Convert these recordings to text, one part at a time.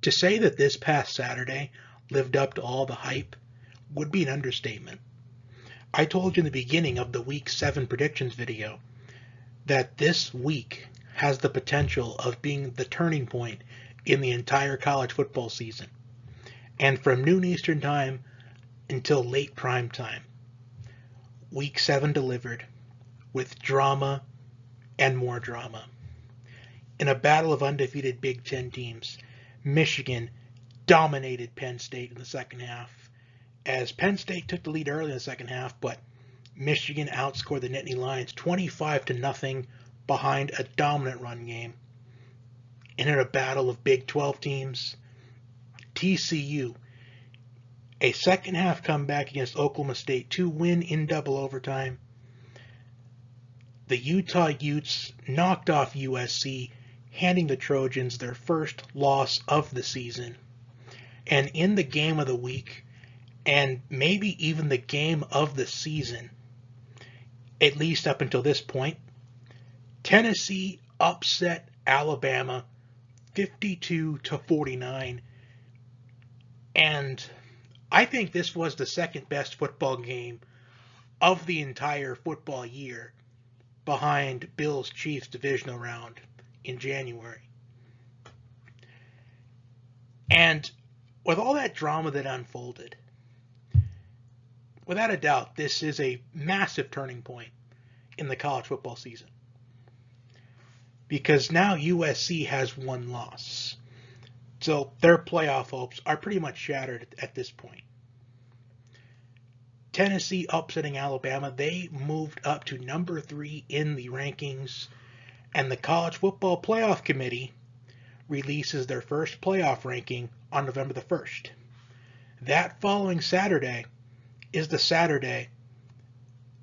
To say that this past Saturday lived up to all the hype would be an understatement. I told you in the beginning of the Week 7 predictions video that this week has the potential of being the turning point in the entire college football season. And from noon Eastern time until late prime time, Week 7 delivered with drama and more drama. In a battle of undefeated Big Ten teams, Michigan dominated Penn State in the second half, as Penn State took the lead early in the second half, but Michigan outscored the Nittany Lions 25-0 behind a dominant run game. And in a battle of Big 12 teams, TCU, a second half comeback against Oklahoma State to win in double overtime. The Utah Utes knocked off USC, handing the Trojans their first loss of the season. And in the game of the week, and maybe even the game of the season, at least up until this point, Tennessee upset Alabama 52-49. And I think this was the second best football game of the entire football year, behind Bills-Chiefs divisional round in January. And with all that drama that unfolded, without a doubt, this is a massive turning point in the college football season. Because now USC has one loss. So their playoff hopes are pretty much shattered at this point. Tennessee upsetting Alabama, they moved up to number 3 in the rankings, and the College Football Playoff Committee releases their first playoff ranking on November the 1st. That following Saturday is the Saturday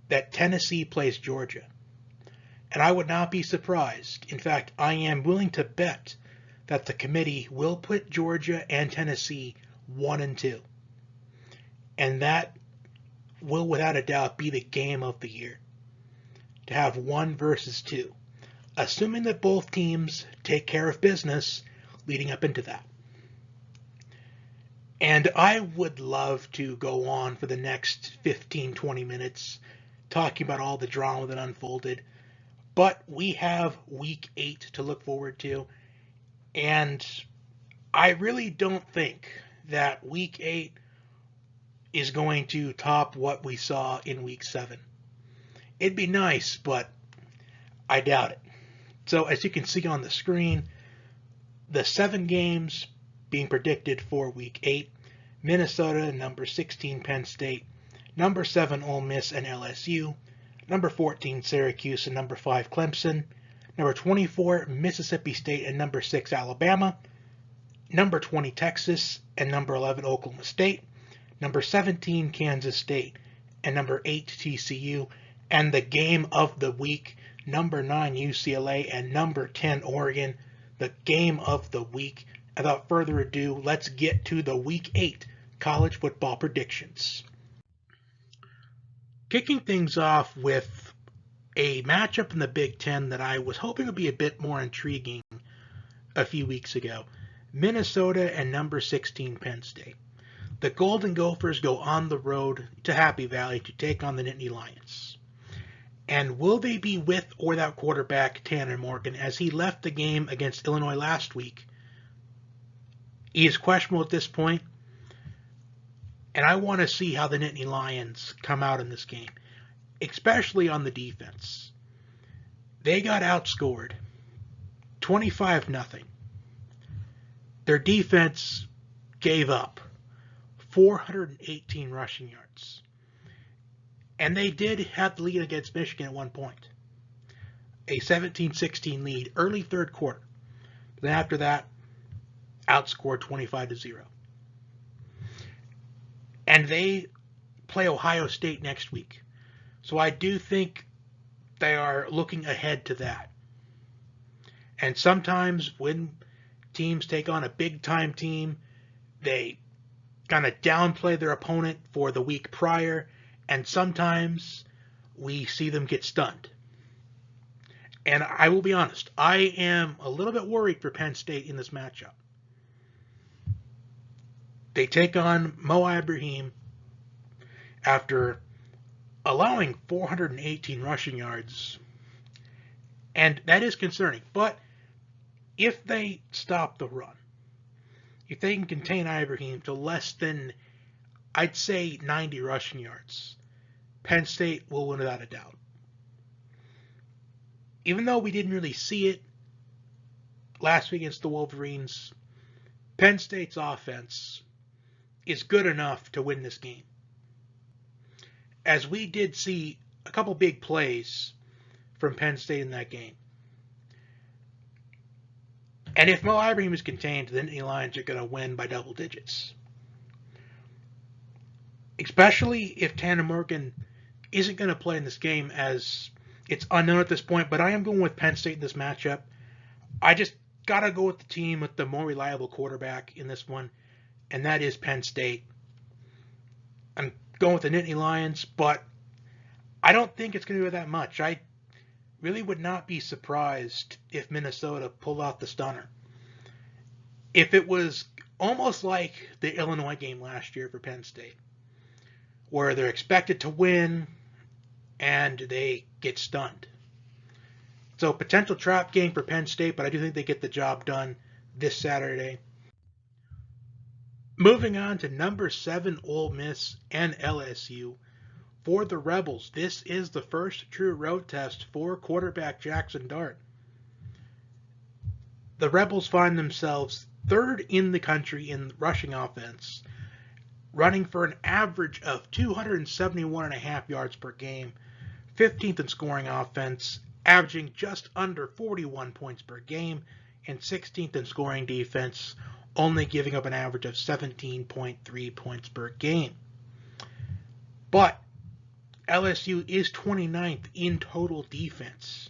that Tennessee plays Georgia. And I would not be surprised. In fact, I am willing to bet that the committee will put Georgia and Tennessee 1 and 2. And that will without a doubt be the game of the year. To have 1 versus 2. Assuming that both teams take care of business leading up into that. And I would love to go on for the next 15-20 minutes talking about all the drama that unfolded. But we have Week 8 to look forward to. And I really don't think that Week 8 is going to top what we saw in Week 7. It'd be nice, but I doubt it. So as you can see on the screen, the 7 games being predicted for Week 8, Minnesota, number 16 Penn State, number 7 Ole Miss and LSU, number 14 Syracuse and number 5 Clemson, number 24 Mississippi State and number 6 Alabama, number 20 Texas and number 11 Oklahoma State, number 17 Kansas State and number 8 TCU, and the game of the week, number 9 UCLA and number 10 Oregon, the game of the week. Without further ado, let's get to the Week 8 college football predictions. Kicking things off with a matchup in the Big Ten that I was hoping would be a bit more intriguing a few weeks ago. Minnesota and number 16 Penn State. The Golden Gophers go on the road to Happy Valley to take on the Nittany Lions. And will they be with or without quarterback Tanner Morgan, as he left the game against Illinois last week? He is questionable at this point, and I want to see how the Nittany Lions come out in this game, especially on the defense. They got outscored 25-0. Their defense gave up 418 rushing yards. And they did have the lead against Michigan at one point. A 17-16 lead early third quarter. Then after that, outscored 25-0. And they play Ohio State next week. So I do think they are looking ahead to that. And sometimes when teams take on a big-time team, they kind of downplay their opponent for the week prior, and sometimes we see them get stunned. And I will be honest, I am a little bit worried for Penn State in this matchup. They take on Mo Ibrahim after allowing 418 rushing yards, and that is concerning. But if they stop the run, if they can contain Ibrahim to less than, I'd say, 90 rushing yards, Penn State will win without a doubt. Even though we didn't really see it last week against the Wolverines, Penn State's offense is good enough to win this game. As we did see a couple big plays from Penn State in that game. And if Mo Ibrahim is contained, the Nittany Lions are going to win by double digits. Especially if Tanner Morgan isn't going to play in this game, as it's unknown at this point, but I am going with Penn State in this matchup. I just got to go with the team with the more reliable quarterback in this one, and that is Penn State. I'm going with the Nittany Lions, but I don't think it's going to be that much. I really would not be surprised if Minnesota pulled off the stunner. If it was almost like the Illinois game last year for Penn State, where they're expected to win and they get stunned. So potential trap game for Penn State, but I do think they get the job done this Saturday. Moving on to number 7 Ole Miss and LSU. For the Rebels, this is the first true road test for quarterback Jackson Dart. The Rebels find themselves third in the country in rushing offense, running for an average of 271.5 yards per game, 15th in scoring offense, averaging just under 41 points per game, and 16th in scoring defense, only giving up an average of 17.3 points per game. But LSU is 29th in total defense.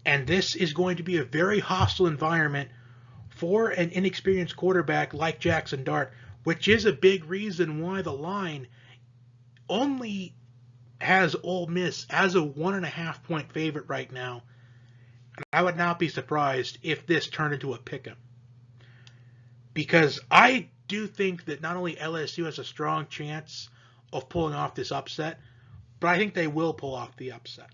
And this is going to be a very hostile environment for an inexperienced quarterback like Jackson Dart, which is a big reason why the line only has Ole Miss as a 1.5 point favorite right now. And I would not be surprised if this turned into a pick'em. Because I do think that not only LSU has a strong chance of pulling off this upset, but I think they will pull off the upset.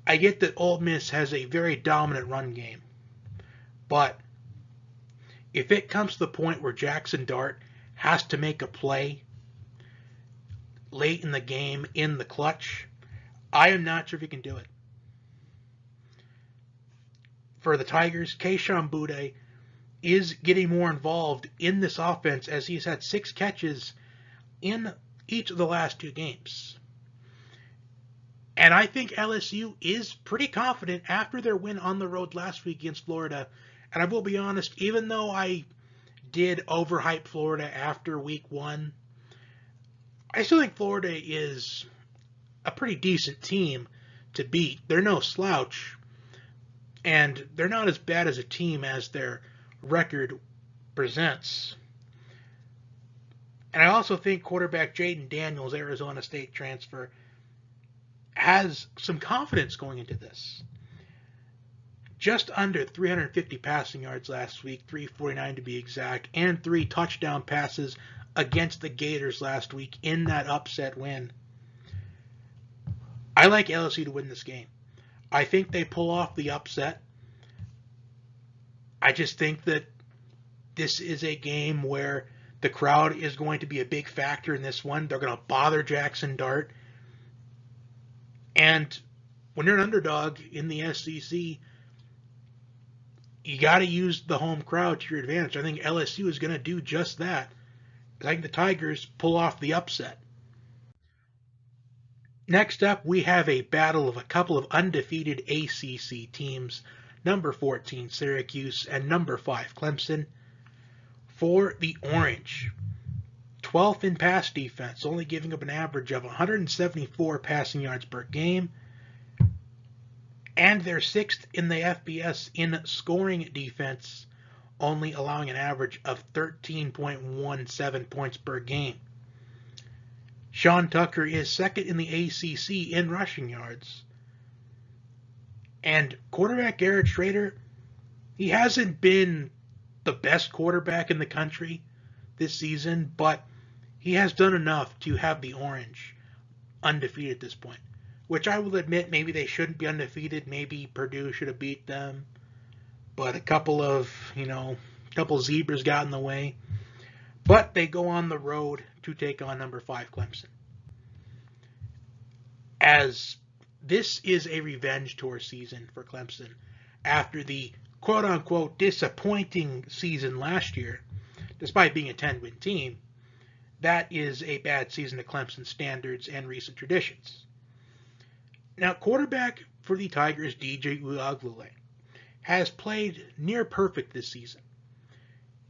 I get that Ole Miss has a very dominant run game, but if it comes to the point where Jackson Dart has to make a play late in the game in the clutch, I am not sure if he can do it. For the Tigers, Kayshon Boutte is getting more involved in this offense as he's had 6 catches in each of the last 2 games. And I think LSU is pretty confident after their win on the road last week against Florida. And I will be honest, even though I did overhype Florida after week 1, I still think Florida is a pretty decent team to beat. They're no slouch, and they're not as bad as a team as their record presents. And I also think quarterback Jaden Daniels, Arizona State transfer, has some confidence going into this. Just under 350 passing yards last week, 349 to be exact, and 3 touchdown passes against the Gators last week in that upset win. I like LSU to win this game. I think they pull off the upset. I just think that this is a game where the crowd is going to be a big factor in this one. They're going to bother Jackson Dart. And when you're an underdog in the SEC, you got to use the home crowd to your advantage. I think LSU is going to do just that. I think the Tigers pull off the upset. Next up, we have a battle of a couple of undefeated ACC teams, number 14 Syracuse and number 5 Clemson. For the Orange, 12th in pass defense, only giving up an average of 174 passing yards per game, and they're 6th in the FBS in scoring defense, only allowing an average of 13.17 points per game. Sean Tucker is 2nd in the ACC in rushing yards. And quarterback Garrett Schrader, he hasn't been the best quarterback in the country this season, but he has done enough to have the Orange undefeated at this point. Which I will admit, maybe they shouldn't be undefeated. Maybe Purdue should have beat them. But a couple zebras got in the way. But they go on the road to take on number 5 Clemson. As this is a revenge tour season for Clemson after the quote-unquote disappointing season last year, despite being a 10-win team, that is a bad season to Clemson standards and recent traditions. Now, quarterback for the Tigers, DJ Uiagalelei, has played near perfect this season.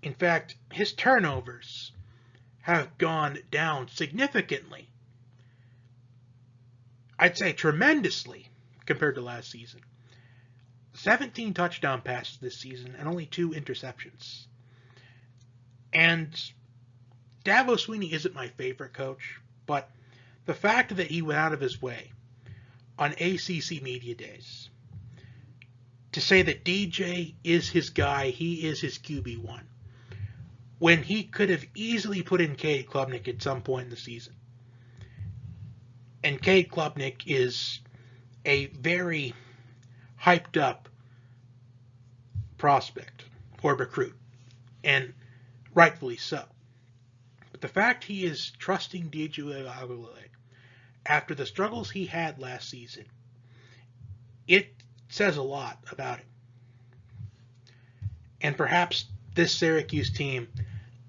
In fact, his turnovers have gone down significantly. I'd say tremendously compared to last season. 17 touchdown passes this season and only 2 interceptions. And Dabo Swinney isn't my favorite coach, but the fact that he went out of his way on ACC Media Days to say that DJ is his guy, he is his QB1, when he could have easily put in Cade Klubnik at some point in the season. And Cade Klubnik is a very hyped up prospect or recruit, and rightfully so. But the fact he is trusting DJ Uiagalelei after the struggles he had last season, it says a lot about him. And perhaps this Syracuse team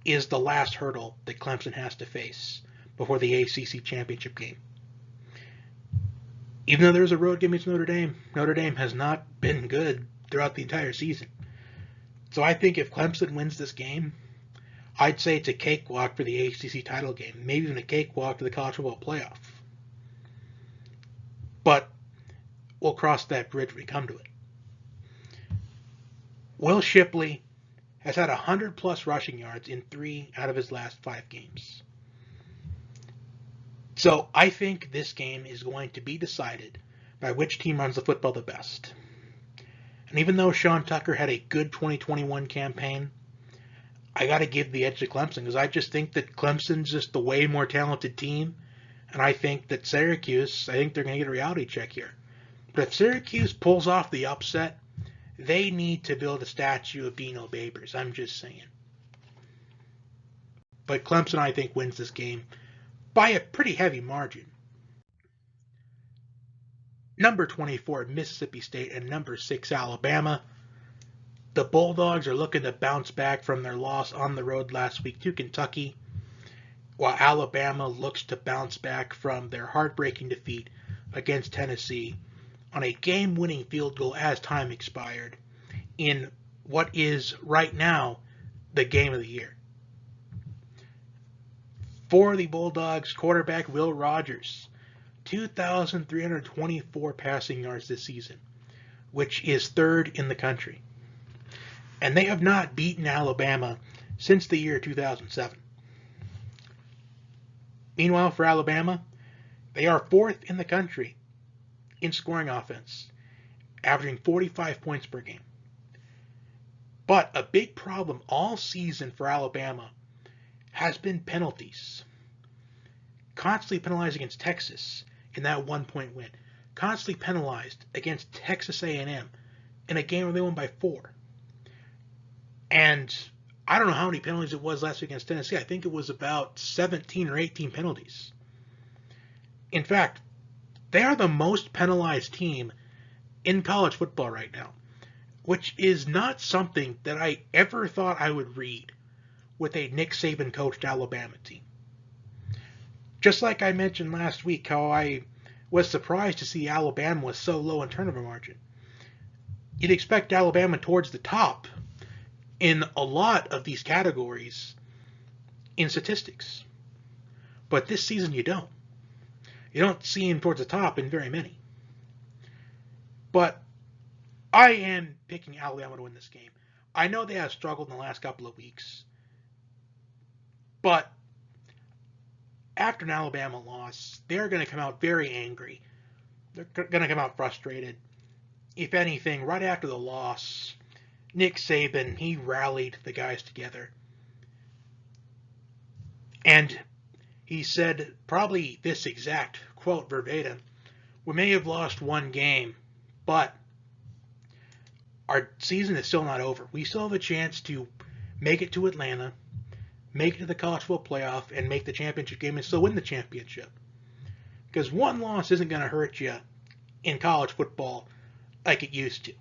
is the last hurdle that Clemson has to face before the ACC championship game. Even though there's a road game against Notre Dame has not been good throughout the entire season. So I think if Clemson wins this game, I'd say it's a cakewalk for the ACC title game, maybe even a cakewalk to the college football playoff. But we'll cross that bridge when we come to it. Will Shipley has had 100-plus rushing yards in 3 out of his last 5 games. So I think this game is going to be decided by which team runs the football the best. And even though Sean Tucker had a good 2021 campaign, I got to give the edge to Clemson because I just think that Clemson's just the way more talented team. And I think that Syracuse, I think they're going to get a reality check here. But if Syracuse pulls off the upset, they need to build a statue of Dino Babers. I'm just saying. But Clemson, I think, wins this game by a pretty heavy margin. Number 24, Mississippi State, and number 6, Alabama. The Bulldogs are looking to bounce back from their loss on the road last week to Kentucky, while Alabama looks to bounce back from their heartbreaking defeat against Tennessee on a game-winning field goal as time expired in what is right now the game of the year. For the Bulldogs, quarterback Will Rogers, 2,324 passing yards this season, which is 3rd in the country. And they have not beaten Alabama since the year 2007. Meanwhile, for Alabama, they are 4th in the country in scoring offense, averaging 45 points per game. But a big problem all season for Alabama has been penalties. Constantly penalized against Texas in that 1-point win. Constantly penalized against Texas A&M in a game where they won by 4. And I don't know how many penalties it was last week against Tennessee. I think it was about 17 or 18 penalties. In fact, they are the most penalized team in college football right now, which is not something that I ever thought I would read with a Nick Saban coached Alabama team. Just like I mentioned last week how I was surprised to see Alabama was so low in turnover margin. You'd expect Alabama towards the top in a lot of these categories in statistics. But this season you don't. You don't see him towards the top in very many. But I am picking Alabama to win this game. I know they have struggled in the last couple of weeks. But after an Alabama loss, they're going to come out very angry. They're going to come out frustrated. If anything, right after the loss, Nick Saban, he rallied the guys together. And he said probably this exact quote verbatim: "We may have lost one game, but our season is still not over. We still have a chance to make it to Atlanta, make it to the college football playoff, and make the championship game and still win the championship. Because one loss isn't going to hurt you in college football like it used to.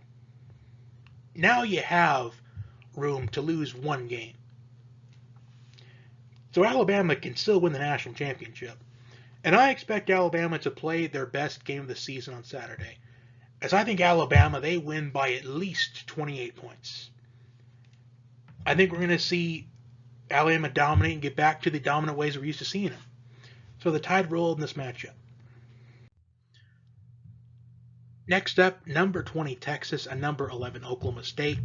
Now you have room to lose one game. So Alabama can still win the national championship. And I expect Alabama to play their best game of the season on Saturday. As I think Alabama, they win by at least 28 points. I think we're going to see Alabama dominate and get back to the dominant ways we're used to seeing them. So the Tide roll in this matchup. Next up, number 20 Texas and number 11 Oklahoma State.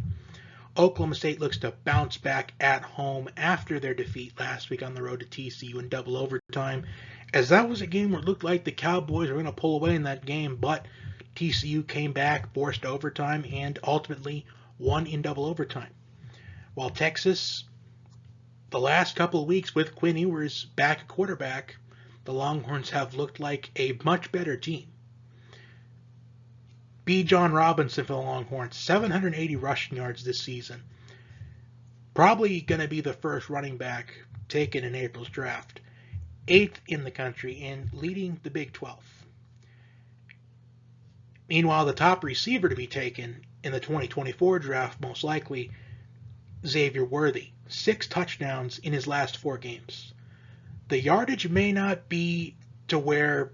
Oklahoma State looks to bounce back at home after their defeat last week on the road to TCU in double overtime, as that was a game where it looked like the Cowboys were going to pull away in that game, but TCU came back, forced overtime, and ultimately won in double overtime. While Texas, the last couple of weeks with Quinn Ewers back at quarterback, the Longhorns have looked like a much better team. B. John Robinson for the Longhorns, 780 rushing yards this season. Probably going to be the first running back taken in April's draft. 8th in the country and leading the Big 12. Meanwhile, the top receiver to be taken in the 2024 draft, most likely, Xavier Worthy. 6 touchdowns in his last 4 games. The yardage may not be to where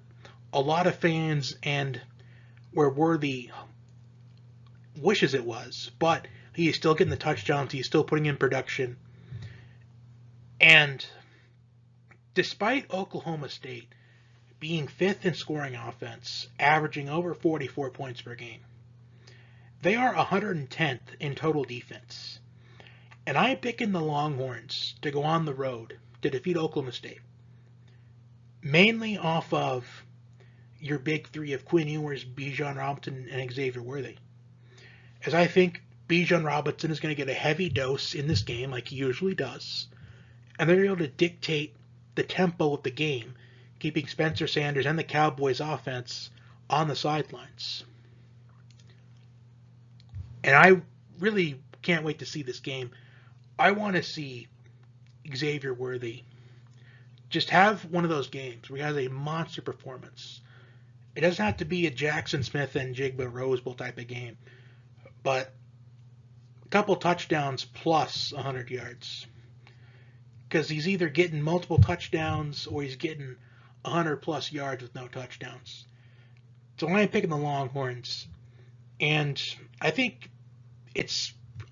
a lot of fans and where Worthy wishes it was, but he is still getting the touchdowns, he's still putting in production. And despite Oklahoma State being 5th in scoring offense, averaging over 44 points per game, they are 110th in total defense. And I am picking the Longhorns to go on the road to defeat Oklahoma State, mainly off of your big 3 of Quinn Ewers, Bijan Robinson, and Xavier Worthy. As I think Bijan Robinson is going to get a heavy dose in this game like he usually does, and they're able to dictate the tempo of the game, keeping Spencer Sanders and the Cowboys offense on the sidelines. And I really can't wait to see this game. I want to see Xavier Worthy just have one of those games where he has a monster performance. It doesn't have to be a Jackson Smith and Jigba Rose Bowl type of game, but a couple touchdowns plus 100 yards. Because he's either getting multiple touchdowns or he's getting 100 plus yards with no touchdowns. So I'm picking the Longhorns, and I think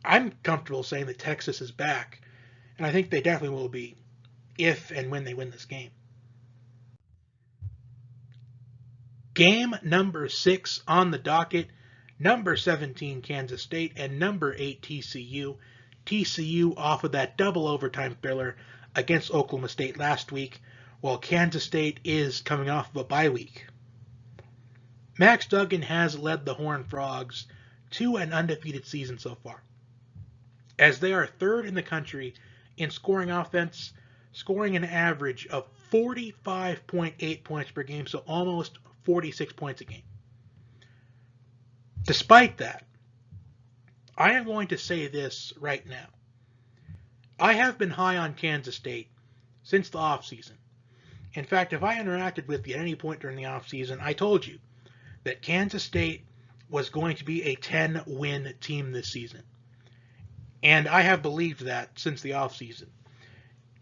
I'm comfortable saying that Texas is back, and I think they definitely will be if and when they win this game. Game number 6 on the docket, number 17 Kansas State and number 8 TCU. TCU off of that double overtime thriller against Oklahoma State last week, while Kansas State is coming off of a bye week. Max Duggan has led the Horned Frogs to an undefeated season so far, as they are 3rd in the country in scoring offense, scoring an average of 45.8 points per game, so almost 46 points a game. Despite that, I am going to say this right now. I have been high on Kansas State since the offseason. In fact, if I interacted with you at any point during the offseason, I told you that Kansas State was going to be a 10-win team this season. And I have believed that since the offseason.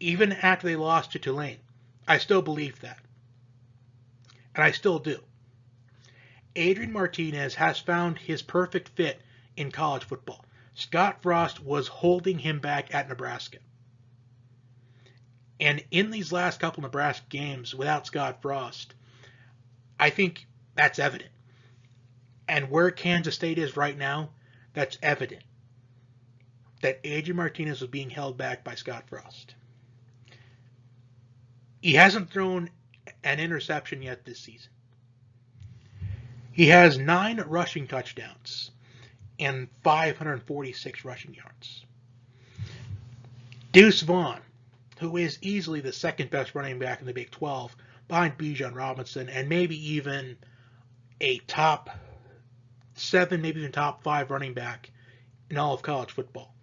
Even after they lost to Tulane, I still believed that. And I still do. Adrian Martinez has found his perfect fit in college football. Scott Frost was holding him back at Nebraska. And in these last couple Nebraska games without Scott Frost, I think that's evident. And where Kansas State is right now, that's evident that Adrian Martinez was being held back by Scott Frost. He hasn't thrown an interception yet this season. He has 9 rushing touchdowns and 546 rushing yards. Deuce Vaughn, who is easily the second best running back in the Big 12, behind Bijan Robinson, and maybe even a top 7, maybe even top 5 running back in all of college football.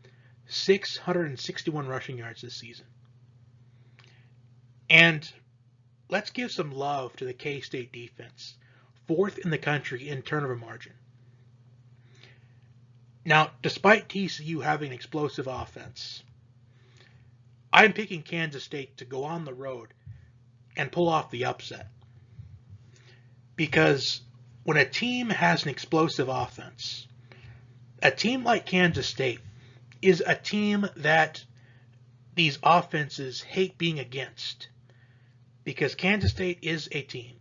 661 rushing yards this season. And let's give some love to the K-State defense. 4th in the country in turnover margin. Now, despite TCU having an explosive offense, I'm picking Kansas State to go on the road and pull off the upset. Because when a team has an explosive offense, a team like Kansas State is a team that these offenses hate being against. Because Kansas State is a team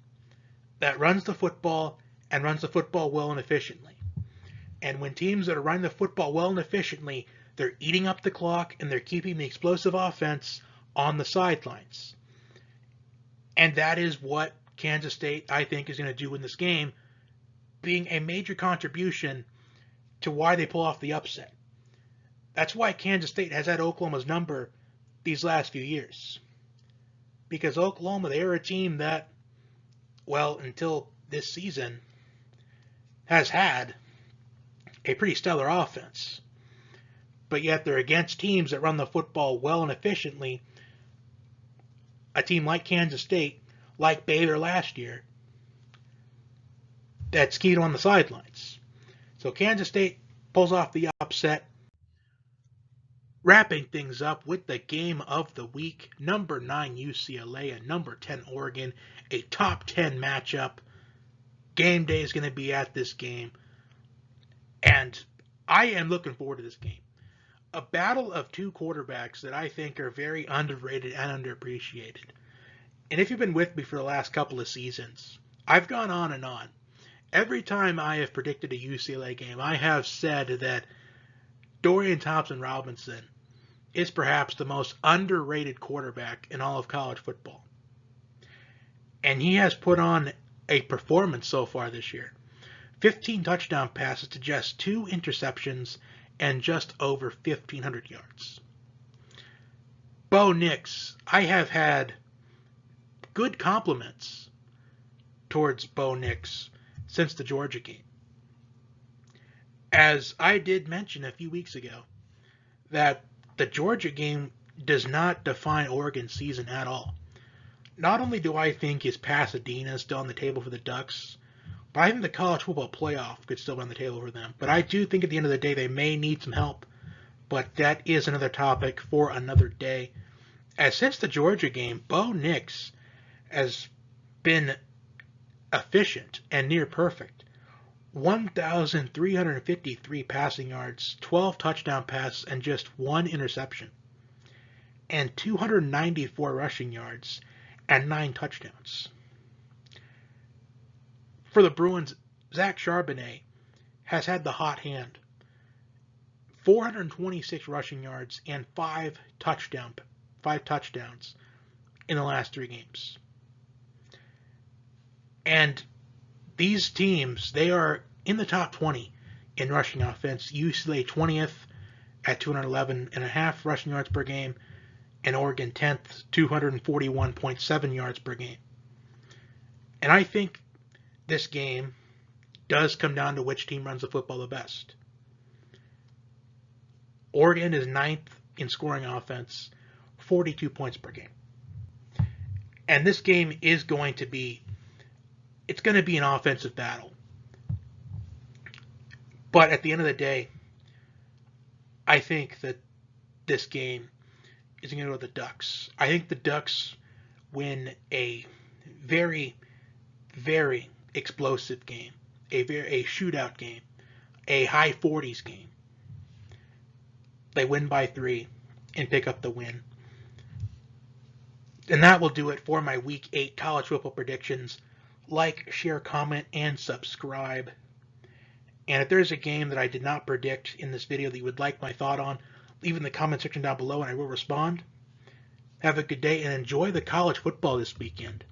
that runs the football and runs the football well and efficiently. And when teams that are running the football well and efficiently, they're eating up the clock and they're keeping the explosive offense on the sidelines. And that is what Kansas State, I think, is going to do in this game, being a major contribution to why they pull off the upset. That's why Kansas State has had Oklahoma's number these last few years. Because Oklahoma, they are a team that, well, until this season, has had a pretty stellar offense. But yet they're against teams that run the football well and efficiently. A team like Kansas State, like Baylor last year, that skied on the sidelines. So Kansas State pulls off the upset. Wrapping things up with the game of the week, number 9 UCLA and number 10 Oregon, a top 10 matchup. Game day is going to be at this game. And I am looking forward to this game. A battle of two quarterbacks that I think are very underrated and underappreciated. And if you've been with me for the last couple of seasons, I've gone on and on. Every time I have predicted a UCLA game, I have said that Dorian Thompson-Robinson is perhaps the most underrated quarterback in all of college football. And he has put on a performance so far this year. 15 touchdown passes to just 2 interceptions and just over 1,500 yards. Bo Nix, I have had good compliments towards Bo Nix since the Georgia game. As I did mention a few weeks ago, that the Georgia game does not define Oregon's season at all. Not only do I think is Pasadena still on the table for the Ducks, but I think the college football playoff could still be on the table for them. But I do think at the end of the day they may need some help. But that is another topic for another day. As since the Georgia game, Bo Nix has been efficient and near perfect. 1,353 passing yards, 12 touchdown passes, and just 1 interception. And 294 rushing yards and 9 touchdowns. For the Bruins, Zach Charbonnet has had the hot hand. 426 rushing yards and 5 touchdowns in the last 3 games. And these teams, they are in the top 20 in rushing offense. UCLA 20th at 211.5 rushing yards per game, and Oregon 10th, 241.7 yards per game. And I think this game does come down to which team runs the football the best. Oregon is 9th in scoring offense, 42 points per game. And this game is going to be an offensive battle. But at the end of the day, I think that this game is going to go to the Ducks. I think the Ducks win a very, very explosive game, a shootout game, a high 40s game. They win by 3 and pick up the win. And that will do it for my Week 8 college football predictions. Like, share, comment, and subscribe. And if there's a game that I did not predict in this video that you would like my thought on, leave it in the comment section down below and I will respond. Have a good day and enjoy the college football this weekend.